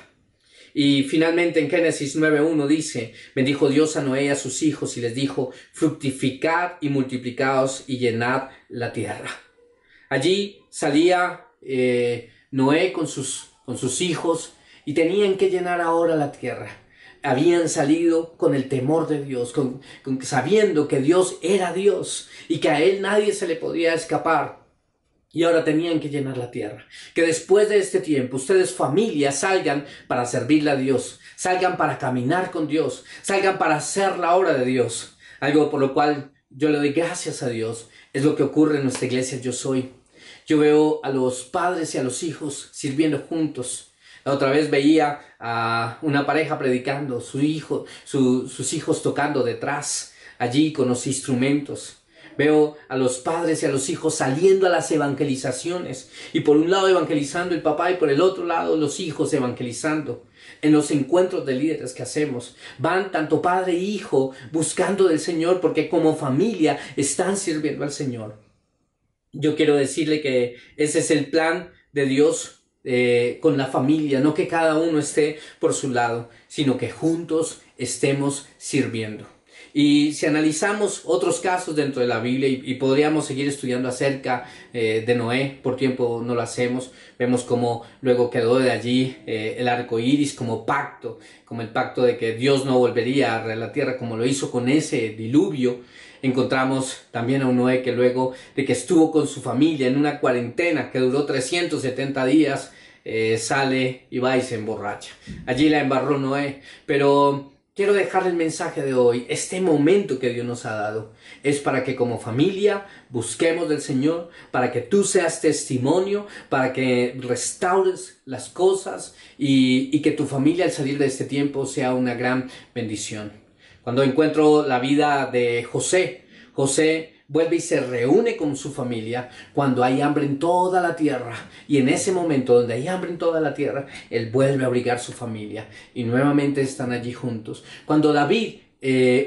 Y finalmente en Génesis 9:1 dice: bendijo Dios a Noé y a sus hijos y les dijo: fructificad y multiplicaos y llenad la tierra. Allí salía Noé con sus hijos y tenían que llenar ahora la tierra. Habían salido con el temor de Dios, sabiendo que Dios era Dios y que a Él nadie se le podía escapar. Y ahora tenían que llenar la tierra. Que después de este tiempo, ustedes, familia, salgan para servirle a Dios. Salgan para caminar con Dios. Salgan para hacer la obra de Dios. Algo por lo cual yo le doy gracias a Dios. Es lo que ocurre en nuestra iglesia Yo Soy. Yo veo a los padres y a los hijos sirviendo juntos. La otra vez veía a una pareja predicando, sus hijos tocando detrás, allí con los instrumentos. Veo a los padres y a los hijos saliendo a las evangelizaciones. Y por un lado evangelizando el papá y por el otro lado los hijos evangelizando. En los encuentros de líderes que hacemos, van tanto padre e hijo buscando del Señor porque como familia están sirviendo al Señor. Yo quiero decirle que ese es el plan de Dios con la familia, no que cada uno esté por su lado, sino que juntos estemos sirviendo. Y si analizamos otros casos dentro de la Biblia y podríamos seguir estudiando acerca de Noé, por tiempo no lo hacemos, vemos cómo luego quedó de allí el arco iris como pacto, como el pacto de que Dios no volvería a la tierra como lo hizo con ese diluvio. Encontramos también a un Noé que luego de que estuvo con su familia en una cuarentena que duró 370 días, sale y va y se emborracha. Allí la embarró Noé, pero quiero dejarle el mensaje de hoy. Este momento que Dios nos ha dado es para que como familia busquemos del Señor, para que tú seas testimonio, para que restaures las cosas y que tu familia al salir de este tiempo sea una gran bendición. Cuando encuentro la vida de José, José vuelve y se reúne con su familia cuando hay hambre en toda la tierra. Y en ese momento donde hay hambre en toda la tierra, él vuelve a abrigar su familia. Y nuevamente están allí juntos. Cuando David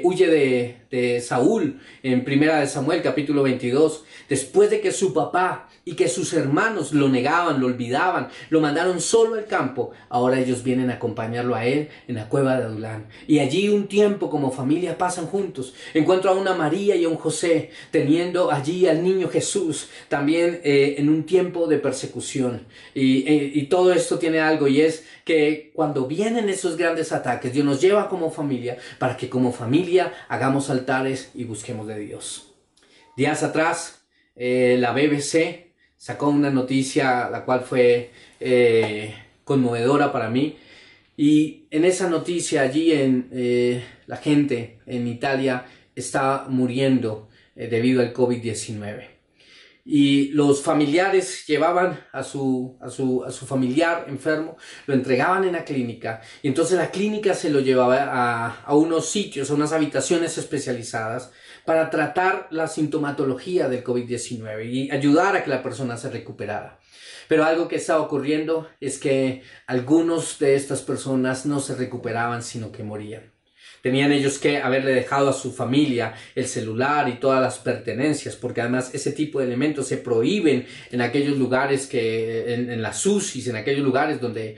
huye de Saúl en 1 Samuel capítulo 22, después de que su papá y que sus hermanos lo negaban, lo olvidaban, lo mandaron solo al campo, ahora ellos vienen a acompañarlo a él en la cueva de Adulán. Y allí un tiempo como familia pasan juntos. Encuentro a una María y a un José teniendo allí al niño Jesús, también en un tiempo de persecución. Y todo esto tiene algo, y es que cuando vienen esos grandes ataques, Dios nos lleva como familia para que como familia hagamos altares y busquemos de Dios. Días atrás, la BBC sacó una noticia la cual fue conmovedora para mí, y en esa noticia allí la gente en Italia está muriendo debido al COVID-19. Y los familiares llevaban a su familiar enfermo, lo entregaban en la clínica, y entonces la clínica se lo llevaba a unos sitios, a unas habitaciones especializadas para tratar la sintomatología del COVID-19 y ayudar a que la persona se recuperara. Pero algo que estaba ocurriendo es que algunos de estas personas no se recuperaban, sino que morían. Tenían ellos que haberle dejado a su familia el celular y todas las pertenencias, porque además ese tipo de elementos se prohíben en aquellos lugares en las UCIs, en aquellos lugares donde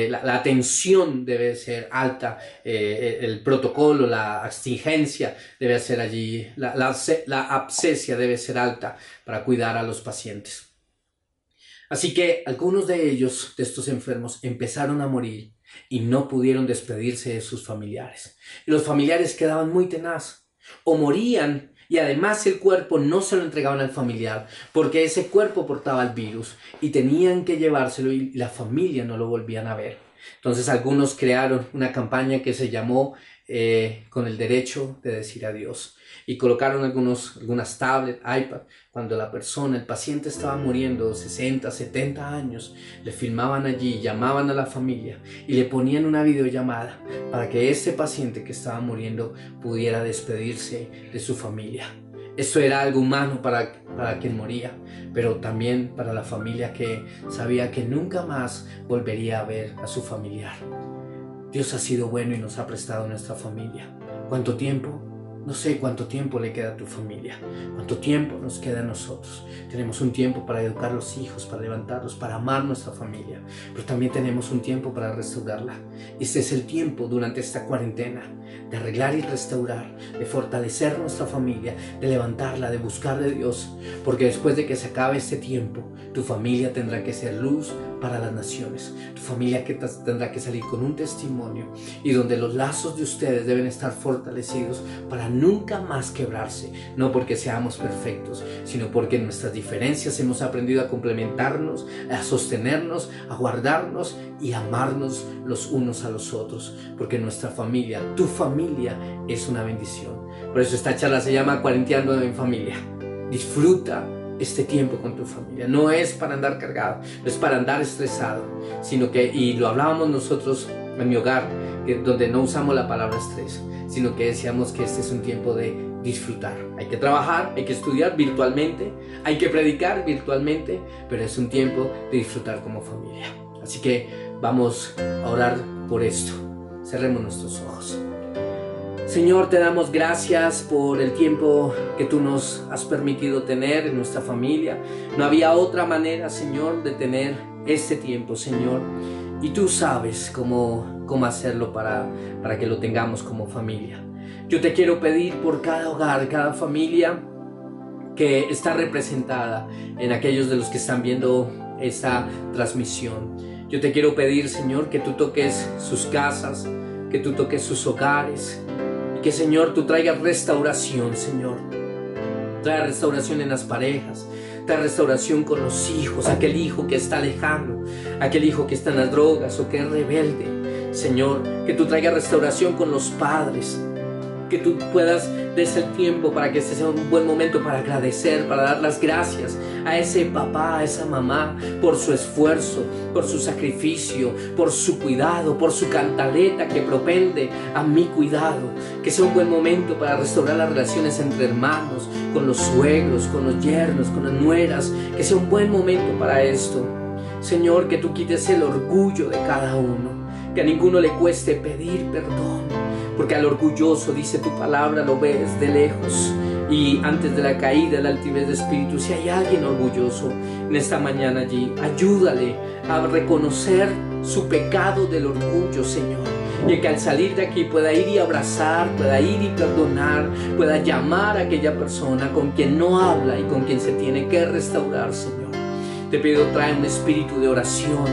la atención debe ser alta, el protocolo, la exigencia debe ser allí, la abscesia debe ser alta para cuidar a los pacientes. Así que algunos de ellos, de estos enfermos, empezaron a morir y no pudieron despedirse de sus familiares. Y los familiares quedaban muy tenaz, o morían, y además el cuerpo no se lo entregaban al familiar, porque ese cuerpo portaba el virus, y tenían que llevárselo y la familia no lo volvían a ver. Entonces algunos crearon una campaña que se llamó Con el derecho de decir adiós, y colocaron algunas tablets, iPad. Cuando el paciente estaba muriendo, 60, 70 años, le filmaban allí, llamaban a la familia y le ponían una videollamada para que ese paciente que estaba muriendo pudiera despedirse de su familia. Esto era algo humano para quien moría, pero también para la familia que sabía que nunca más volvería a ver a su familiar. Dios ha sido bueno y nos ha prestado nuestra familia. ¿Cuánto tiempo? No sé cuánto tiempo le queda a tu familia, cuánto tiempo nos queda a nosotros. Tenemos un tiempo para educar a los hijos, para levantarlos, para amar nuestra familia, pero también tenemos un tiempo para restaurarla. Este es el tiempo durante esta cuarentena de arreglar y restaurar, de fortalecer nuestra familia, de levantarla, de buscar de Dios, porque después de que se acabe este tiempo, tu familia tendrá que ser luz para las naciones. Tu familia tendrá que salir con un testimonio, y donde los lazos de ustedes deben estar fortalecidos para nunca más quebrarse, no porque seamos perfectos, sino porque en nuestras diferencias hemos aprendido a complementarnos, a sostenernos, a guardarnos y a amarnos los unos a los otros, porque nuestra familia, tu familia, es una bendición. Por eso esta charla se llama Cuarenteando en Familia. Disfruta este tiempo con tu familia. No es para andar cargado, no es para andar estresado, sino que, y lo hablábamos nosotros en mi hogar, donde no usamos la palabra estrés, sino que decíamos que este es un tiempo de disfrutar. Hay que trabajar, hay que estudiar virtualmente, hay que predicar virtualmente, pero es un tiempo de disfrutar como familia. Así que vamos a orar por esto. Cerremos nuestros ojos. Señor, te damos gracias por el tiempo que tú nos has permitido tener en nuestra familia. No había otra manera, Señor, de tener este tiempo, Señor. Y tú sabes cómo hacerlo para que lo tengamos como familia. Yo te quiero pedir por cada hogar, cada familia que está representada en aquellos de los que están viendo esta transmisión. Yo te quiero pedir, Señor, que tú toques sus casas, que tú toques sus hogares, y que, Señor, tú traigas restauración, Señor. Trae restauración en las parejas, trae restauración con los hijos, aquel hijo que está lejano, aquel hijo que está en las drogas o que es rebelde. Señor, que tú traigas restauración con los padres, que tú puedas des el tiempo para que este sea un buen momento para agradecer, para dar las gracias a ese papá, a esa mamá, por su esfuerzo, por su sacrificio, por su cuidado, por su cantaleta que propende a mi cuidado. Que sea un buen momento para restaurar las relaciones entre hermanos, con los suegros, con los yernos, con las nueras. Que sea un buen momento para esto. Señor, que tú quites el orgullo de cada uno, que a ninguno le cueste pedir perdón, porque al orgulloso, dice tu palabra, lo ves de lejos. Y antes de la caída, la altivez de espíritu, si hay alguien orgulloso en esta mañana allí, ayúdale a reconocer su pecado del orgullo, Señor. Y que al salir de aquí pueda ir y abrazar, pueda ir y perdonar, pueda llamar a aquella persona con quien no habla y con quien se tiene que restaurar, Señor. Te pido, trae un espíritu de oración,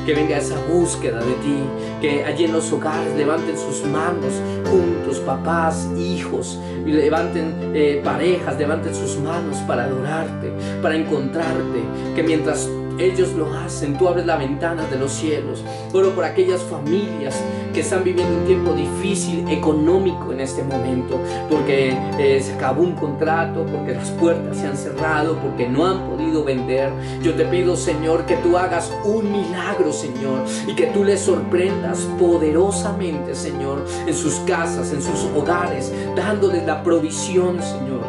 que venga esa búsqueda de ti, que allí en los hogares levanten sus manos juntos, papás, hijos, y levanten parejas, levanten sus manos para adorarte, para encontrarte, que mientras ellos lo hacen, tú abres la ventana de los cielos. Oro por aquellas familias que están viviendo un tiempo difícil económico en este momento, porque se acabó un contrato, porque las puertas se han cerrado, porque no han podido vender. Yo te pido, Señor, que tú hagas un milagro, Señor, y que tú les sorprendas poderosamente, Señor, en sus casas, en sus hogares, dándoles la provisión, Señor.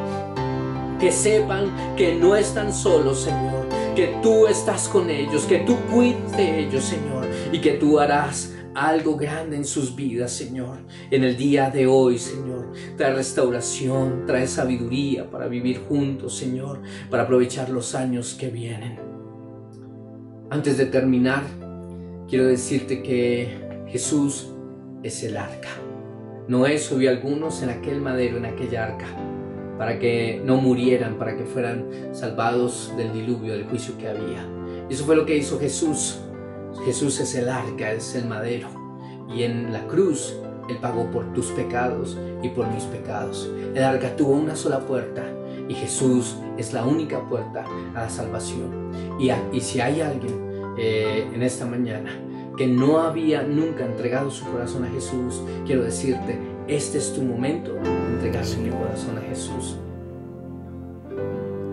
Que sepan que no están solos, Señor, que tú estás con ellos, que tú cuides de ellos, Señor, y que tú harás algo grande en sus vidas, Señor. En el día de hoy, Señor, trae restauración, trae sabiduría para vivir juntos, Señor, para aprovechar los años que vienen. Antes de terminar, quiero decirte que Jesús es el arca. Noé subió a algunos en aquel madero, en aquella arca, para que no murieran, para que fueran salvados del diluvio, del juicio que había. Y eso fue lo que hizo Jesús. Jesús es el arca, es el madero. Y en la cruz, Él pagó por tus pecados y por mis pecados. El arca tuvo una sola puerta y Jesús es la única puerta a la salvación. Y si hay alguien en esta mañana que no había nunca entregado su corazón a Jesús, quiero decirte, este es tu momento de entregarle tu corazón a Jesús.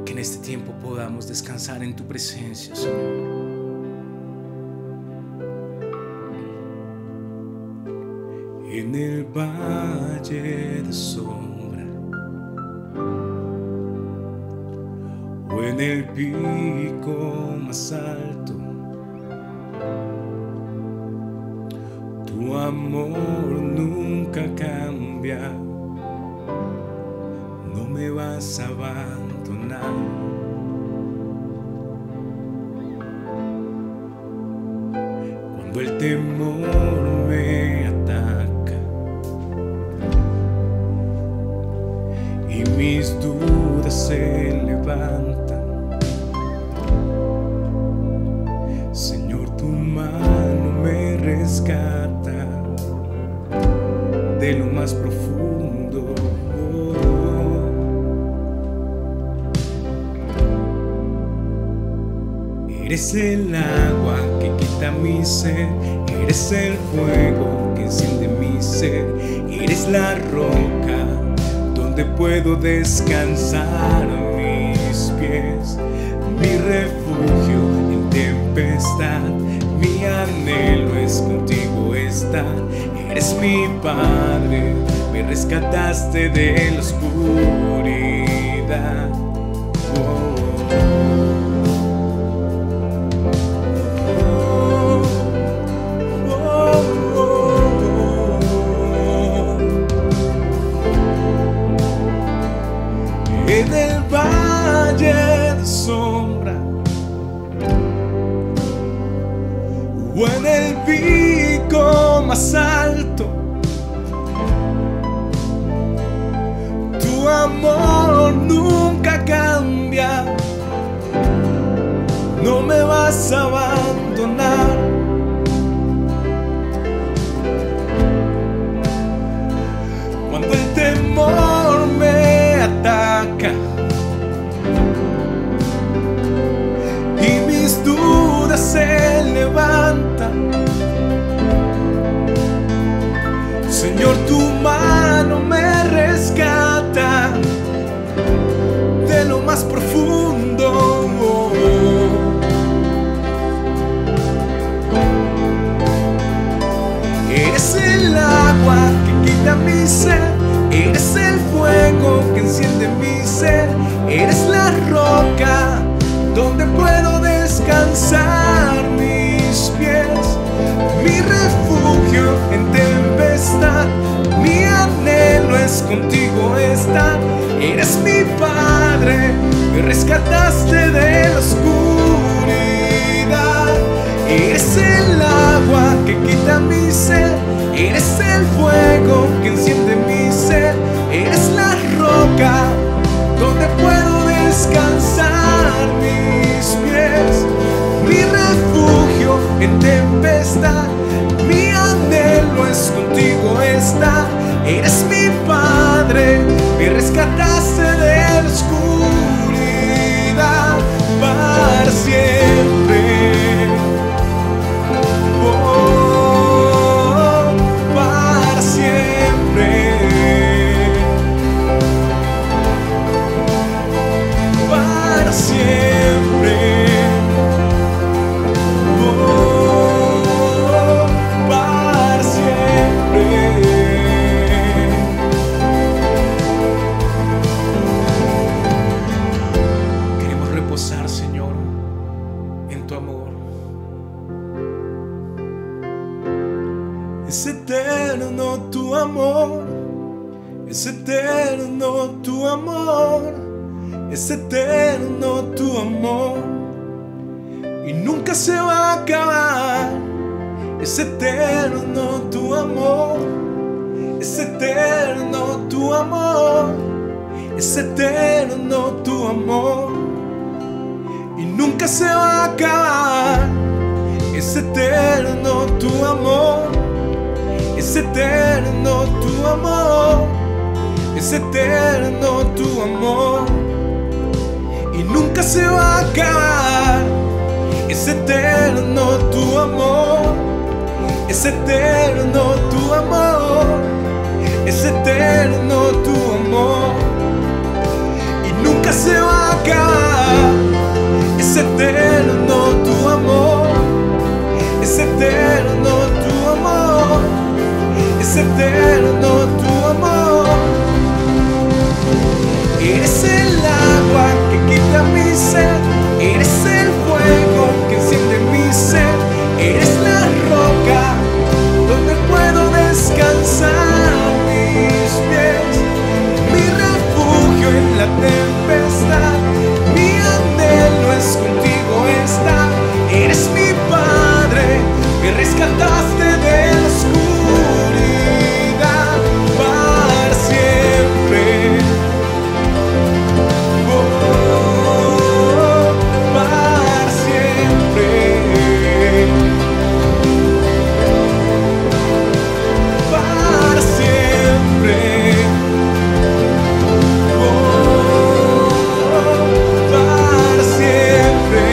Que en este tiempo podamos descansar en tu presencia, Señor. En el valle de sombra o en el pico más alto, tu amor nunca cambia, no me vas a abandonar. Cuando el temor me ataca y mis dudas se levantan, Señor, tu mano me rescata de lo más profundo. Eres el agua que quita mi sed, eres el fuego que enciende mi ser, eres la roca donde puedo descansar mis pies, mi refugio en tempestad, mi anhelo es contigo estar. Eres mi Padre, me rescataste de la oscuridad. En el valle de sombra o en el pico más alto, tu amor nunca cambia, no me vas a abandonar. Cuando el temor me ataca y mis dudas se levantan, Señor, tu mano me rescata contigo está. Eres mi Padre, me rescataste de la oscuridad. Eres el agua que quita mi sed, eres el fuego que enciende mi ser, eres la roca donde puedo descansar mis pies, mi refugio en tempestad, mi anhelo es contigo está. Eres mi Padre, me rescataste de la oscuridad para siempre. Oh, para siempre. Para siempre. Oh, para siempre. Queremos reposar, Señor, en tu amor. Es eterno tu amor, es eterno tu amor, es eterno tu amor y nunca se va a acabar. Es eterno tu amor, es eterno tu amor, es eterno tu amor y nunca se va a acabar. Es eterno tu amor, es eterno tu amor, es eterno tu amor y nunca se va a acabar. Es eterno tu amor, es eterno tu amor, es eterno tu amor y nunca se va a acabar. Es eterno tu amor, es eterno tu amor, es eterno tu amor. Eres el agua que quita mi sed, eres el fuego que enciende mi ser, eres la roca donde puedo descansar mis pies, mi refugio en la tempestad, mi anhelo es contigo estar. Eres mi Padre, me rescataste de la oscuridad para siempre. Oh, para siempre. Para siempre. Oh, para siempre.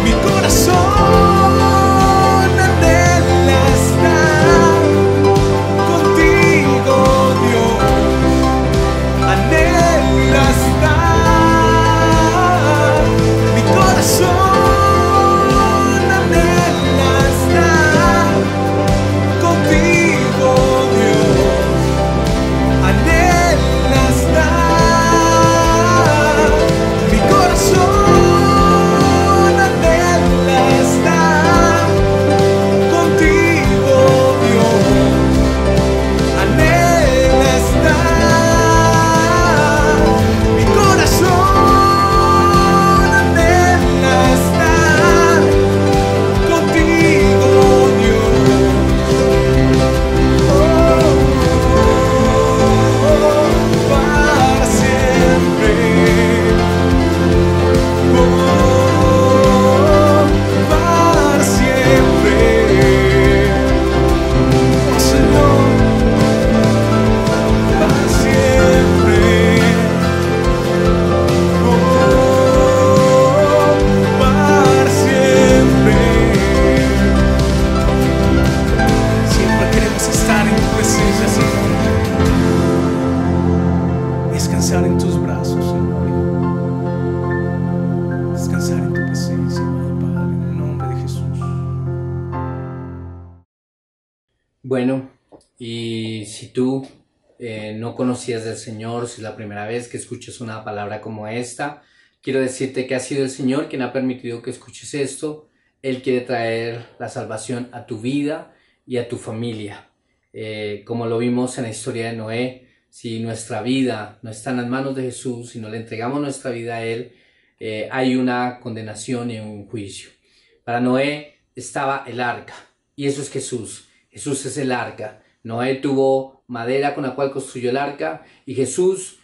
Mi corazón anhela estar contigo, Dios. Anhela estar. Mi corazón anhela estar contigo, Dios. Anhela estar. Mi corazón anhela estar contigo, Dios. Anhela estar. Mi corazón anhela estar contigo, Dios. Para siempre. Para siempre. Oh, Señor, para siempre. Para siempre. Siempre queremos estar en tu presencia, Señor. Descansar en tus brazos, Señor. Descansar en tu presencia, amado Padre, en el nombre de Jesús. Bueno, y si tú no conocías del Señor, si es la primera vez que escuchas una palabra como esta, quiero decirte que ha sido el Señor quien ha permitido que escuches esto. Él quiere traer la salvación a tu vida. y a tu familia. Como lo vimos en la historia de Noé, si nuestra vida no está en las manos de Jesús, si no le entregamos nuestra vida a Él, hay una condenación y un juicio. Para Noé estaba el arca, y eso es Jesús. Jesús es el arca. Noé tuvo madera con la cual construyó el arca, y Jesús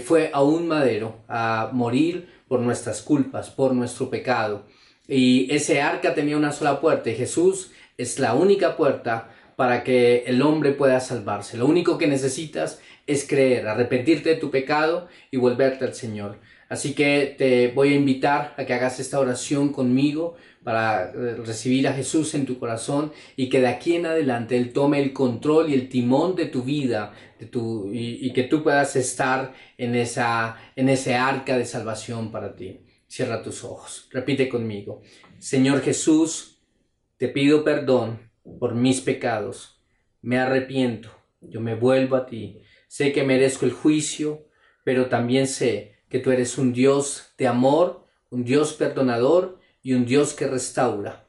fue a un madero a morir por nuestras culpas, por nuestro pecado. Y ese arca tenía una sola puerta, y Jesús es la única puerta para que el hombre pueda salvarse. Lo único que necesitas es creer, arrepentirte de tu pecado y volverte al Señor. Así que te voy a invitar a que hagas esta oración conmigo para recibir a Jesús en tu corazón y que de aquí en adelante Él tome el control y el timón de tu vida y que tú puedas estar en ese arca de salvación para ti. Cierra tus ojos. Repite conmigo. Señor Jesús, te pido perdón por mis pecados. Me arrepiento. Yo me vuelvo a ti. Sé que merezco el juicio, pero también sé que tú eres un Dios de amor, un Dios perdonador y un Dios que restaura.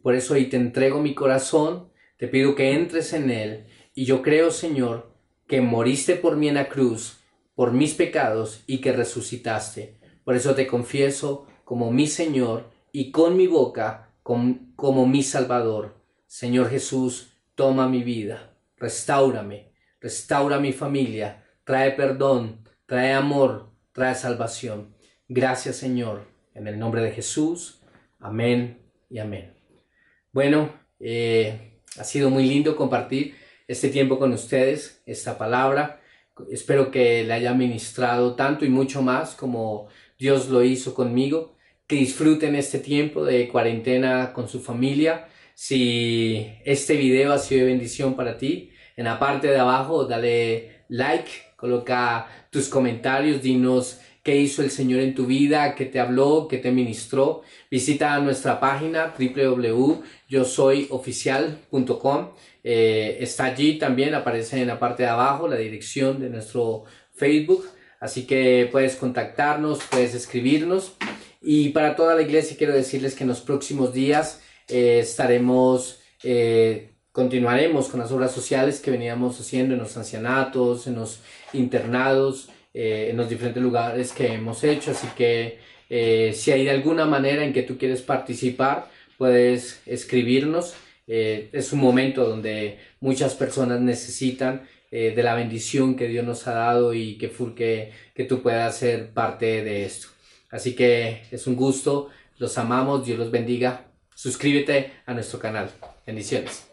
Por eso hoy te entrego mi corazón, te pido que entres en él, y yo creo, Señor, que moriste por mí en la cruz, por mis pecados, y que resucitaste. Por eso te confieso como mi Señor y con mi boca como mi Salvador. Señor Jesús, toma mi vida, restáurame, restaura mi familia, trae perdón, trae amor, trae salvación. Gracias, Señor, en el nombre de Jesús. Amén y amén. Bueno, ha sido muy lindo compartir este tiempo con ustedes, esta palabra. Espero que le haya ministrado tanto y mucho más como Dios lo hizo conmigo. Que disfruten este tiempo de cuarentena con su familia. Si este video ha sido de bendición para ti, en la parte de abajo dale like, coloca tus comentarios, dinos qué hizo el Señor en tu vida, qué te habló, qué te ministró. Visita nuestra página www.yosoyoficial.com. Está allí también, aparece en la parte de abajo la dirección de nuestro Facebook. Así que puedes contactarnos, puedes escribirnos. Y para toda la iglesia quiero decirles que en los próximos días continuaremos con las obras sociales que veníamos haciendo en los ancianatos, en los internados, en los diferentes lugares que hemos hecho. Así que si hay de alguna manera en que tú quieres participar, puedes escribirnos. Es un momento donde muchas personas necesitan de la bendición que Dios nos ha dado y que tú puedas ser parte de esto. Así que es un gusto, los amamos, Dios los bendiga. Suscríbete a nuestro canal. Bendiciones.